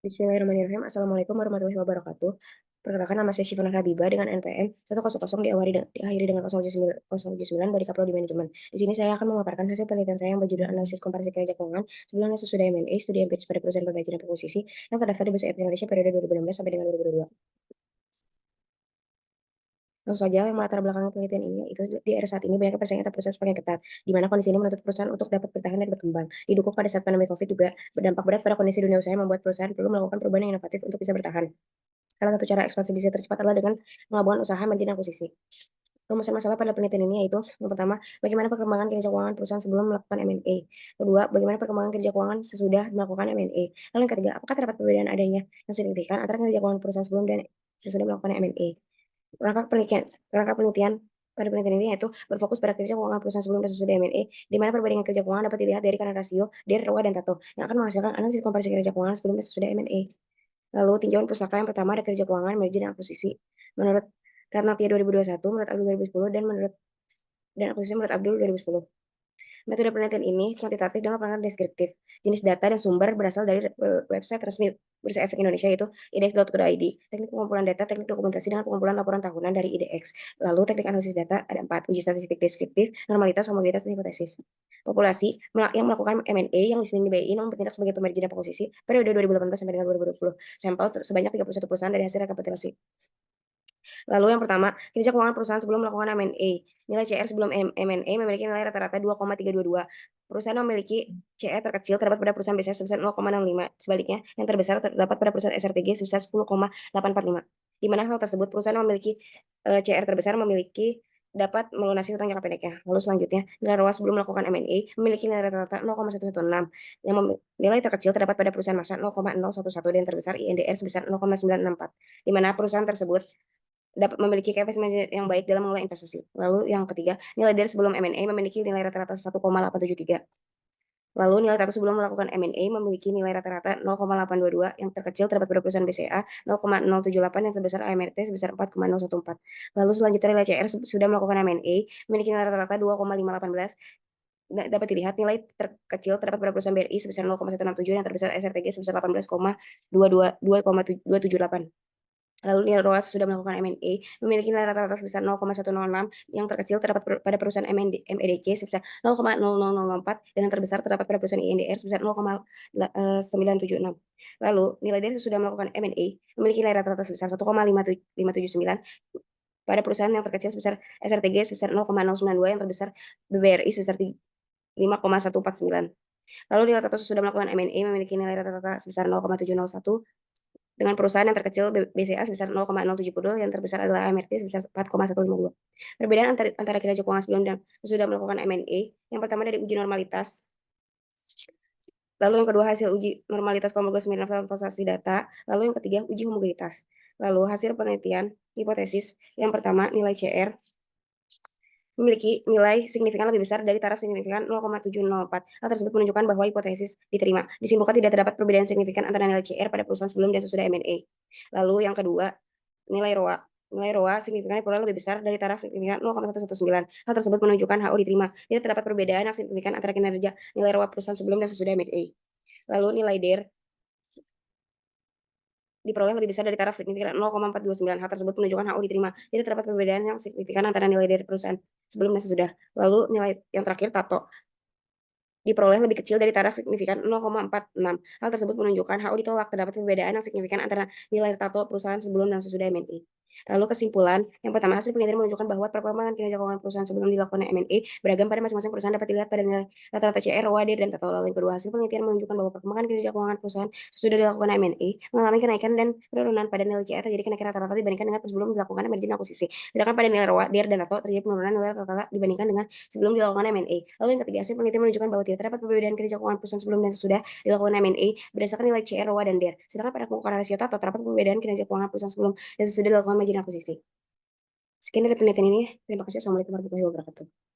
Bismillahirrahmanirrahim. Assalamualaikum warahmatullahi wabarakatuh. Perkenalkan nama saya Syifa Habibah dengan NPM 100 diakhiri dengan 079 dari Kapro di Manajemen. Di sini saya akan memaparkan hasil penelitian saya yang berjudul analisis komparasi kinerja keuangan sebelum dan sesudah M&A studi empiris pada perusahaan pembajak dan akuisisi yang terdaftar di Bursa Efek Indonesia periode 2016 sampai dengan 2022. Langsung saja, yang melatar belakang penelitian ini itu di era saat ini banyak persaingan antar perusahaan semakin ketat, di mana kondisi ini menuntut perusahaan untuk dapat bertahan dan berkembang. Didukung pada saat pandemi COVID juga berdampak berat pada kondisi dunia usaha yang membuat perusahaan perlu melakukan perubahan yang inovatif untuk bisa bertahan. Salah satu cara ekspansi bisnis tercepat adalah dengan penggabungan usaha margin akuisisi. Rumusan masalah pada penelitian ini yaitu, yang pertama, bagaimana perkembangan kinerja keuangan perusahaan sebelum melakukan M&A. Kedua, bagaimana perkembangan kinerja keuangan sesudah melakukan M&A. Lalu yang ketiga, apakah terdapat perbedaan adanya yang signifikan antara kinerja keuangan perusahaan sebelum dan sesudah melakukan M&A. Rangka penelitian pada penelitian ini yaitu berfokus pada kinerja keuangan perusahaan sebelum dan sesudah M&A, di mana perbandingan kinerja keuangan dapat dilihat dari kanan rasio, DER, ROA, dan TATO, yang akan menghasilkan analisis komparasi kinerja keuangan sebelum dan sesudah M&A. Lalu tinjauan pustaka yang pertama ada kerja keuangan, margin, dan akuisisi. Menurut Karnatia 2021, menurut Abdul 2010, dan akuisisi menurut Abdul 2010. Metode penelitian ini kuantitatif dengan penelitian deskriptif. Jenis data dan sumber berasal dari website resmi Bursa Efek Indonesia yaitu idx.co.id. Teknik pengumpulan data, teknik dokumentasi dengan pengumpulan laporan tahunan dari IDX. Lalu teknik analisis data ada 4, uji statistik deskriptif, normalitas, homogenitas, dan hipotesis. Populasi yang melakukan M&A yang di sini BI namun bertindak sebagai pemergi dan posisi periode 2018 sampai dengan 2020. Sampel sebanyak 31 perusahaan dari hasil rekapitulasi. Lalu yang pertama, kinerja keuangan perusahaan sebelum melakukan M&A. Nilai CR sebelum M&A memiliki nilai rata-rata 2,322. Perusahaan yang memiliki CR terkecil terdapat pada perusahaan BCA sebesar 0,65. Sebaliknya, yang terbesar terdapat pada perusahaan SRTG sebesar 10,845. Di mana hal tersebut, perusahaan yang memiliki CR terbesar dapat melunasi hutang jangka pendeknya. Lalu selanjutnya, nilai ROA sebelum melakukan M&A memiliki nilai rata-rata 0,116. Nilai terkecil terdapat pada perusahaan masa 0,011 dan terbesar INDR sebesar 0,964. Di mana perusahaan tersebut dapat memiliki kapasitas manajemen yang baik dalam mengelola investasi. Lalu yang ketiga, nilai DER sebelum M&A memiliki nilai rata-rata 1,873. Lalu nilai TATO sebelum melakukan M&A memiliki nilai rata-rata 0,822, yang terkecil terdapat pada perusahaan BCA 0,078, yang terbesar AMRT sebesar 4,014. Lalu selanjutnya nilai CR sudah melakukan M&A memiliki nilai rata-rata 2,518. Dapat dilihat nilai terkecil terdapat pada perusahaan BRI sebesar 0,167, yang terbesar SRTG sebesar 18,278. Lalu nilai ROAS sudah melakukan M&A memiliki nilai rata-rata sebesar 0,106, yang terkecil terdapat pada perusahaan MEDC sebesar 0,0004, dan yang terbesar terdapat pada perusahaan INDR sebesar 0,976. Lalu nilai DER sudah melakukan M&A memiliki nilai rata-rata sebesar 1,579 pada perusahaan yang terkecil sebesar SRTG sebesar 0,092, yang terbesar BBRI sebesar 5,149. Lalu nilai TATO sudah melakukan M&A memiliki nilai rata-rata sebesar 0,701 dengan perusahaan yang terkecil BCA sebesar 0,072, yang terbesar adalah AMRT sebesar 4,152. Perbedaan antara kinerja keuangan sebelum dan sesudah melakukan M&A, yang pertama dari uji normalitas, lalu yang kedua hasil uji normalitas kompogas mirip transaksi data, lalu yang ketiga uji homogenitas. Lalu hasil penelitian hipotesis, yang pertama nilai CR memiliki nilai signifikan lebih besar dari taraf signifikan 0,704. Hal tersebut menunjukkan bahwa hipotesis diterima. Disimpulkan tidak terdapat perbedaan signifikan antara nilai CR pada perusahaan sebelum dan sesudah M&A. Lalu yang kedua, nilai ROA. Nilai ROA signifikan diperoleh lebih besar dari taraf signifikan 0,119. Hal tersebut menunjukkan HO diterima. Tidak terdapat perbedaan yang signifikan antara kinerja nilai ROA perusahaan sebelum dan sesudah M&A. Lalu nilai DER diperoleh lebih besar dari taraf signifikan 0,429. Hal tersebut menunjukkan HO diterima. Tidak terdapat perbedaan yang signifikan antara nilai dari perusahaan sebelum dan sesudah. Lalu nilai yang terakhir TATO diperoleh lebih kecil dari taraf signifikan 0,46. Hal tersebut menunjukkan HO ditolak. Terdapat perbedaan yang signifikan antara nilai TATO perusahaan sebelum dan sesudah M&A. Lalu kesimpulan, yang pertama hasil penelitian menunjukkan bahwa perkembangan kinerja keuangan perusahaan sebelum dilakukan M&A beragam pada masing-masing perusahaan dapat dilihat pada nilai rata-rata CR, ROA, DER, dan TATO. Lalu yang kedua, hasil penelitian menunjukkan bahwa perkembangan kinerja keuangan perusahaan sesudah dilakukan M&A mengalami kenaikan dan penurunan. Pada nilai CR terjadi kenaikan rata-rata dibandingkan dengan sebelum dilakukan merger akuisisi. Sedangkan pada nilai ROA, DER, dan TATO terjadi penurunan nilai rata-rata dibandingkan dengan sebelum dilakukan M&A. Lalu yang ketiga, hasil penelitian menunjukkan bahwa tidak terdapat perbedaan kinerja keuangan perusahaan sebelum dan sesudah dilakukan M&A berdasarkan nilai CR, ROA, dan DER. Sedangkan pada pengukuran rasio TATO terdapat perbedaan kinerja keuangan perusahaan sebelum dan sesudah dilakukan merger akuisisi. Sekian dari penelitian ini. Terima kasih. Assalamualaikum warahmatullahi wabarakatuh.